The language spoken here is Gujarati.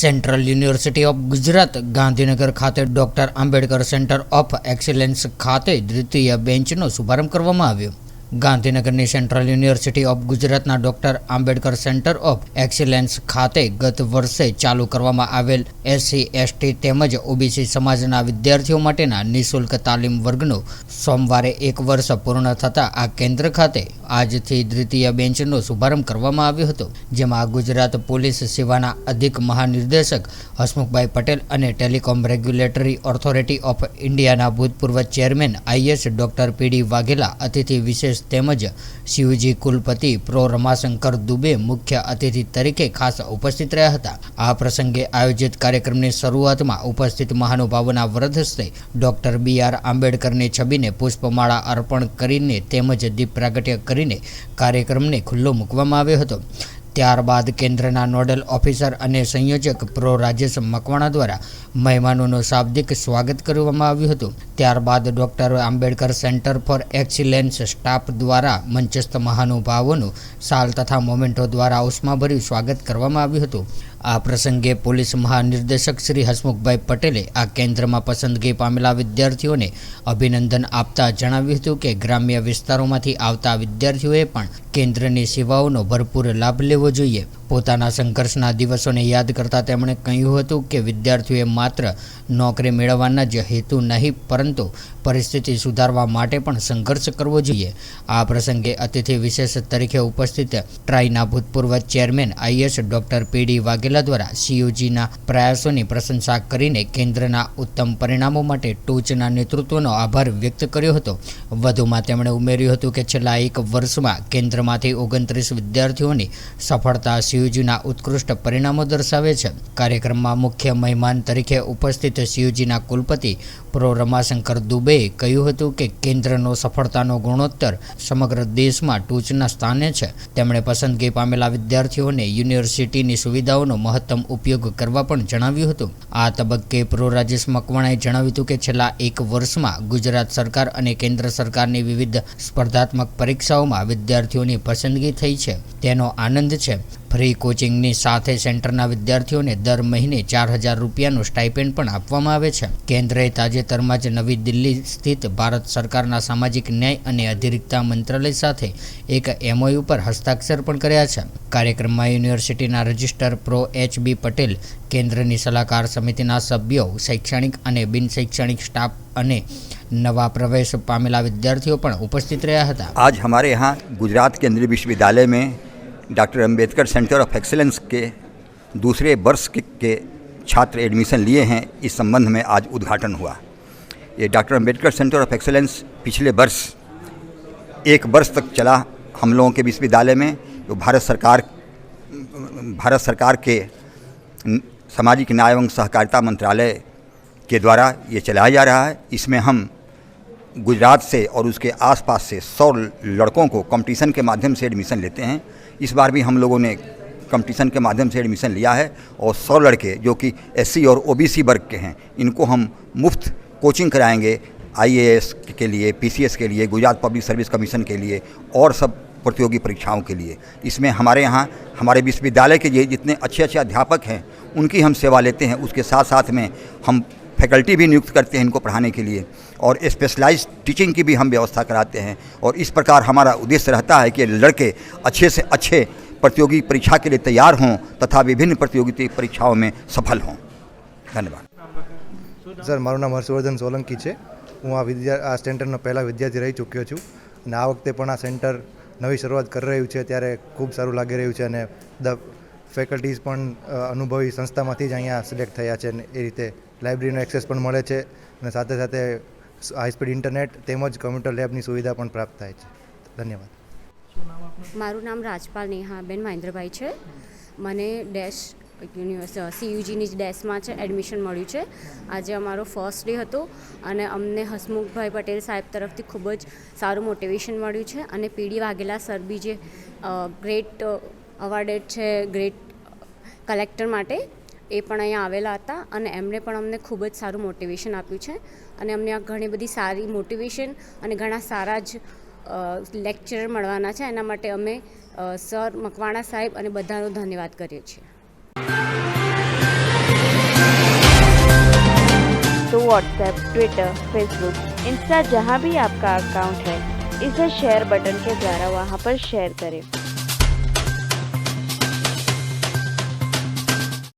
Central university of Gujarat Gandhinagar ખાતે doctor Ambedkar centre of excellence ખાતે દ્વિતીય બેન્ચનો શુભારંભ કરવામાં આવ્યો. ગાંધીનગરની સેન્ટ્રલ યુનિવર્સિટી ઓફ ગુજરાતના doctor Ambedkar centre of excellence ખાતે ગત વર્ષે ચાલુ કરવામાં આવેલ એસસી એસટી તેમજ ઓબીસી સમાજના વિદ્યાર્થીઓ માટેના નિઃશુલ્ક તાલીમ વર્ગનો સોમવારે 1 વર્ષ પૂર્ણ થતાં આ કેન્દ્ર ખાતે આજથી દ્વિતીય બેન્ચનો શુભારંભ કરવામાં આવ્યો હતો, જેમાં ગુજરાત પોલીસ સેવાના અધિક મહાનિર્દેશક હસમુખભાઈ પટેલ અને ટેલિકોમ રેગ્યુલેટરી ઓથોરિટી ઓફ ઇન્ડિયાના ભૂતપૂર્વ ચેરમેન આઈએએસ ડોક્ટર પીડી વાઘેલા અતિથિ વિશેષ તેમજ શિવજી કુલપતિ પ્રો રમાશંકર દુબે મુખ્ય અતિથિ તરીકે ખાસ ઉપસ્થિત રહ્યા હતા. આ પ્રસંગે આયોજિત કાર્યક્રમની શરૂઆતમાં ઉપસ્થિત મહાનુભાવોના વરદ હસ્તે ડોક્ટર BR આંબેડકરની છબીને પુષ્પમાળા અર્પણ કરીને તેમજ દીપ પ્રાગટ્ય કરીને કાર્યક્રમને ખુલ્લો મૂકવામાં આવ્યો હતો. ત્યારબાદ કેન્દ્રના નોડલ ઓફિસર અને સંયોજક પ્રો રાજેશ મકવાણા દ્વારા મહેમાનોનું શાબ્દિક સ્વાગત કરવામાં આવ્યું હતું. ત્યારબાદ doctor Ambedkar centre for excellence staff દ્વારા મંચસ્થ મહાનુભાવોનું શાલ તથા મોમેન્ટો દ્વારા ઉષ્માભર્યું સ્વાગત કરવામાં આવ્યું હતું. આ પ્રસંગે પોલીસ મહાનિર્દેશક શ્રી હસમુખભાઈ પટેલે આ કેન્દ્રમાં પસંદગી પામેલા વિદ્યાર્થીઓને અભિનંદન આપતા જણાવ્યું હતું કે ગ્રામ્ય વિસ્તારોમાંથી આવતા વિદ્યાર્થીઓએ પણ કેન્દ્રની સેવાઓનો ભરપૂર લાભ લેવો જોઈએ. પોતાના સંઘર્ષના દિવસોને યાદ કરતા તેમણે કહ્યું હતું કે વિદ્યાર્થીઓએ માત્ર નોકરી મેળવવાના જ હેતુ નહીં પરંતુ પરિસ્થિતિ સુધારવા માટે પણ સંઘર્ષ કરવો જોઈએ. આ પ્રસંગે અતિથિ વિશેષ તરીકે ઉપસ્થિત ટ્રાઈના ભૂતપૂર્વ ચેરમેન આઈએએસ ડોક્ટર પીડી વાઘેલા દ્વારા સીયુજીના પ્રયાસોની પ્રશંસા કરીને કેન્દ્રના ઉત્તમ પરિણામો માટે ટોચના નેતૃત્વનો આભાર વ્યક્ત કર્યો હતો. વધુમાં તેમણે ઉમેર્યું હતું કે છેલ્લા 1 વર્ષમાં કેન્દ્રમાંથી 29 વિદ્યાર્થીઓની સફળતા સીયુજીના ઉત્કૃષ્ટ પરિણામો દર્શાવે છે. કાર્યક્રમમાં મુખ્ય મહેમાન તરીકે ઉપસ્થિત સીયુજીના કુલપતિ પ્રો રમાશંકર દુબેએ કહ્યું હતું કે કેન્દ્રનો સફળતાનો ગુણોત્તર સમગ્ર દેશમાં ટોચના સ્થાને છે. તેમણે પસંદગી પામેલા વિદ્યાર્થીઓને યુનિવર્સિટીની સુવિધાઓનો મહત્તમ ઉપયોગ કરવા પણ જણાવ્યું હતું. આ તબક્કે પ્રો રાજેશ મકવાણાએ જણાવ્યું હતું કે છેલ્લા 1 વર્ષમાં ગુજરાત સરકાર અને કેન્દ્ર સરકારની વિવિધ સ્પર્ધાત્મક પરીક્ષાઓમાં વિદ્યાર્થીઓની પસંદગી થઈ છે, તેનો આનંદ છે. ફ્રી કોચિંગની સાથે સેન્ટરના વિદ્યાર્થીઓને દર મહિને 4,000 રૂપિયાનું સ્ટાઇપેન્ડ પણ આપવામાં આવે છે. કેન્દ્રએ તાજેતરમાં જ નવી દિલ્હી સ્થિત ભારત સરકારના સામાજિક ન્યાય અને અધિકારિતા મંત્રાલય સાથે એક MOU પર હસ્તાક્ષર પણ કર્યા છે. કાર્યક્રમમાં યુનિવર્સિટીના રજિસ્ટ્રાર પ્રો HB પટેલ, કેન્દ્રની સલાહકાર સમિતિના સભ્યો, શૈક્ષણિક અને બિન શૈક્ષણિક સ્ટાફ અને નવા પ્રવેશ પામેલા વિદ્યાર્થીઓ પણ ઉપસ્થિત રહ્યા હતા. आज हमारे यहाँ गुजरात केंद्रीय विश्वविद्यालय में doctor Ambedkar centre of excellence के दूसरे वर्ष के छात्र एडमिशन लिए हैं. इस संबंध में आज उद्घाटन हुआ. ये doctor Ambedkar centre of excellence पिछले वर्ष 1 वर्ष तक चला हम लोगों के विश्वविद्यालय में. तो भारत सरकार के सामाजिक न्याय एवं सहकारिता मंत्रालय के द्वारा ये चलाया जा रहा है. इसमें हम गुजरात से और उसके आसपास से 100 लड़कों को कंपटीशन के माध्यम से एडमिशन लेते हैं. इस बार भी हम लोगों ने कंपटीशन के माध्यम से एडमिशन लिया है और 100 लड़के जो कि SC और OBC वर्ग के हैं, इनको हम मुफ्त कोचिंग कराएंगे IAS के लिए, PCS के लिए, गुजरात पब्लिक सर्विस कमीशन के लिए और सब प्रतियोगी परीक्षाओं के लिए. इसमें हमारे यहाँ हमारे विश्वविद्यालय के जितने अच्छे अध्यापक हैं उनकी हम सेवा लेते हैं. उसके साथ साथ में हम फैकल्टी भी नियुक्त करते हैं इनको पढ़ाने के लिए और स्पेशलाइज्ड टीचिंग की भी हम व्यवस्था कराते हैं. और इस प्रकार हमारा उद्देश्य रहता है कि लड़के अच्छे से अच्छे प्रतियोगी परीक्षा के लिए तैयार हों तथा विभिन्न प्रतियोगिता परीक्षाओं में सफल हों. धन्यवाद. सर, મારું નામ હર્ષવર્ધન સોલંકી છે. હું આ સેન્ટરનો પહેલા વિદ્યાર્થી રહી ચૂક્યો છું અને આ વખતે પણ આ સેન્ટર નવી શરૂઆત કરી રહ્યું છે ત્યારે ખૂબ સારું લાગી રહ્યું છે અને ફેકલ્ટીઝ પણ અનુભવી સંસ્થામાંથી જ અહીંયા સિલેક્ટ થયા છે અને એ રીતે લાઇબ્રેરીનો એક્સેસ પણ મળે છે અને સાથે સાથે હાઈ સ્પીડ ઇન્ટરનેટ તેમજ કમ્પ્યુટર લેબની સુવિધા પણ પ્રાપ્ત થાય છે. ધન્યવાદ. મારું નામ રાજપાલ નેહાબેન મહેન્દ્રભાઈ છે. મને CUGની જ ડેશમાં છે એડમિશન મળ્યું છે. આજે અમારો ફર્સ્ટ ડે હતો અને અમને હસમુખભાઈ પટેલ સાહેબ તરફથી ખૂબ જ સારું મોટિવેશન મળ્યું છે અને પીડી વાઘેલા સર બી જે ગ્રેટ અવોર્ડેડ છે ગ્રેટ કલેક્ટર માટે, એ પણ અહીંયા આવેલા હતા અને એમણે પણ અમને ખૂબ જ સારું મોટિવેશન આપ્યું છે અને અમને આ ઘણી બધી સારી મોટિવેશન અને ઘણા સારા જ લેક્ચર મળવાના છે. એના માટે અમે સર મકવાણા સાહેબ અને બધાનો ધન્યવાદ કરીએ છીએ. व्हाट्सएप, ट्विटर, फेसबुक, इंस्टा जहाँ भी आपका अकाउंट है, इसे शेयर बटन के द्वारा वहाँ पर शेयर करें।